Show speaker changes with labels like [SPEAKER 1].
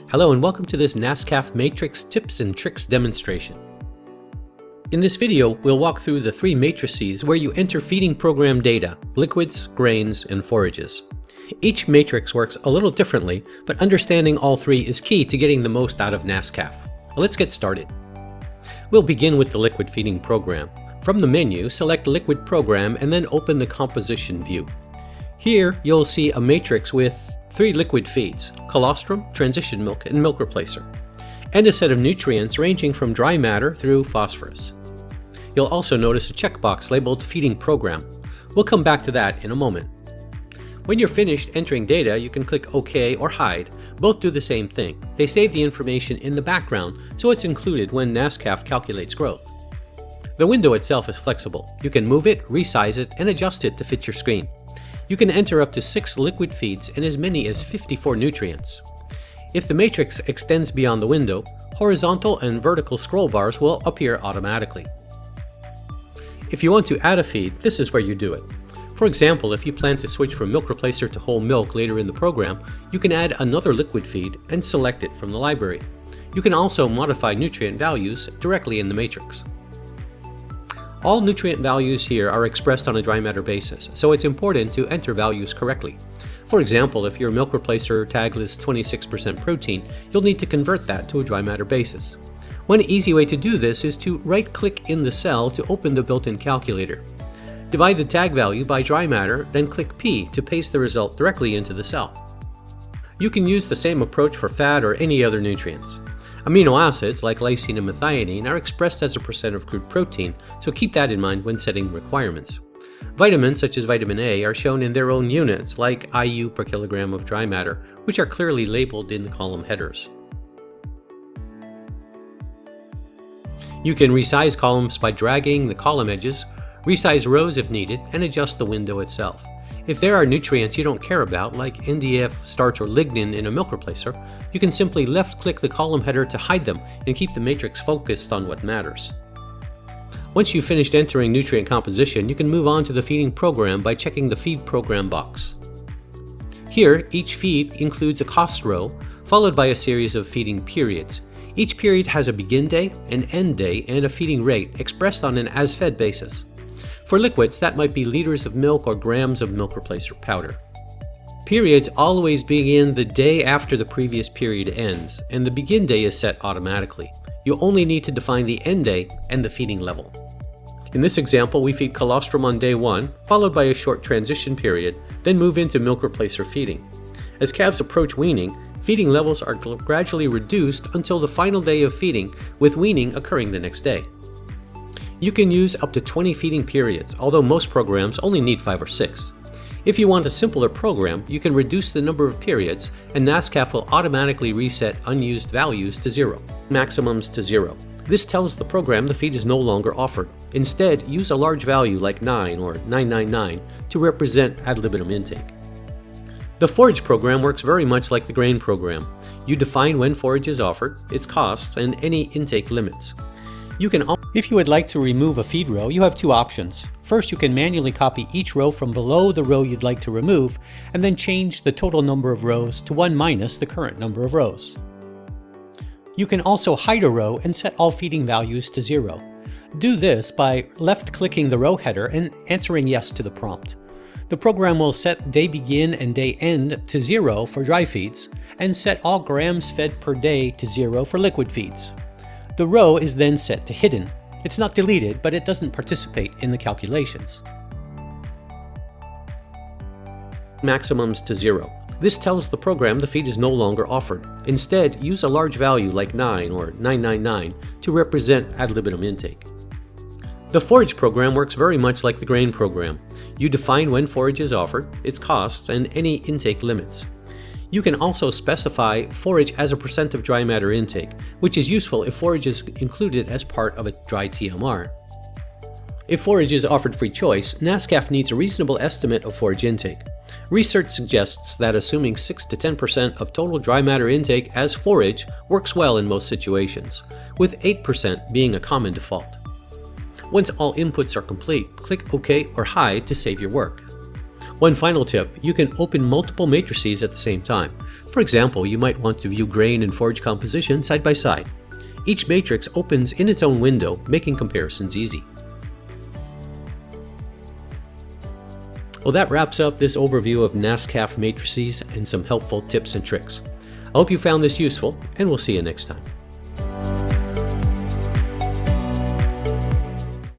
[SPEAKER 1] Hello and welcome to this NASCalf matrix tips and tricks demonstration. In this video, we'll walk through the three matrices where you enter feeding program data: liquids, grains, and forages. Each matrix works a little differently, but understanding all three is key to getting the most out of NASCalf. Let's get started. We'll begin with the liquid feeding program. From the menu, select Liquid Program and then open the Composition view. Here, you'll see a matrix with three liquid feeds: colostrum, transition milk, and milk replacer, and a set of nutrients ranging from dry matter through phosphorus. You'll also notice a checkbox labeled Feeding Program. We'll come back to that in a moment. When you're finished entering data, you can click OK or Hide. Both do the same thing. They save the information in the background, so it's included when NASCalf calculates growth. The window itself is flexible. You can move it, resize it, and adjust it to fit your screen. You can enter up to 6 liquid feeds and as many as 54 nutrients. If the matrix extends beyond the window, horizontal and vertical scroll bars will appear automatically. If you want to add a feed, this is where you do it. For example, if you plan to switch from milk replacer to whole milk later in the program, you can add another liquid feed and select it from the library. You can also modify nutrient values directly in the matrix. All nutrient values here are expressed on a dry matter basis, so it's important to enter values correctly. For example, if your milk replacer tag lists 26% protein, you'll need to convert that to a dry matter basis. One easy way to do this is to right-click in the cell to open the built-in calculator. Divide the tag value by dry matter, then click P to paste the result directly into the cell. You can use the same approach for fat or any other nutrients. Amino acids like lysine and methionine are expressed as a percent of crude protein, so keep that in mind when setting requirements. Vitamins such as vitamin A are shown in their own units like IU per kilogram of dry matter, which are clearly labeled in the column headers. You can resize columns by dragging the column edges, resize rows if needed, and adjust the window itself. If there are nutrients you don't care about, like NDF, starch, or lignin in a milk replacer, you can simply left-click the column header to hide them and keep the matrix focused on what matters. Once you've finished entering nutrient composition, you can move on to the feeding program by checking the Feed Program box. Here, each feed includes a cost row, followed by a series of feeding periods. Each period has a begin day, an end day, and a feeding rate expressed on an as-fed basis. For liquids, that might be liters of milk or grams of milk replacer powder. Periods always begin the day after the previous period ends, and the begin day is set automatically. You only need to define the end day and the feeding level. In this example, we feed colostrum on day 1, followed by a short transition period, then move into milk replacer feeding. As calves approach weaning, feeding levels are gradually reduced until the final day of feeding, with weaning occurring the next day. You can use up to 20 feeding periods, although most programs only need 5 or 6. If you want a simpler program, you can reduce the number of periods, and NASCalf will automatically reset unused values to 0, maximums to 0. This tells the program the feed is no longer offered. Instead, use a large value like 9 or 999 to represent ad libitum intake. The forage program works very much like the grain program. You define when forage is offered, its costs, and any intake limits. If you would like to remove a feed row, you have two options. First, you can manually copy each row from below the row you'd like to remove, and then change the total number of rows to 1 minus the current number of rows. You can also hide a row and set all feeding values to 0. Do this by left-clicking the row header and answering yes to the prompt. The program will set day begin and day end to 0 for dry feeds, and set all grams fed per day to 0 for liquid feeds. The row is then set to hidden. It's not deleted, but it doesn't participate in the calculations. Maximums to 0. This tells the program the feed is no longer offered. Instead, use a large value like 9 or 999 to represent ad libitum intake. The forage program works very much like the grain program. You define when forage is offered, its costs, and any intake limits. You can also specify forage as a percent of dry matter intake, which is useful if forage is included as part of a dry TMR. If forage is offered free choice, NASCalf needs a reasonable estimate of forage intake. Research suggests that assuming 6 to 10% of total dry matter intake as forage works well in most situations, with 8% being a common default. Once all inputs are complete, click OK or Hide to save your work. One final tip, you can open multiple matrices at the same time. For example, you might want to view grain and forage composition side by side. Each matrix opens in its own window, making comparisons easy. Well, that wraps up this overview of NASCalf matrices and some helpful tips and tricks. I hope you found this useful, and we'll see you next time.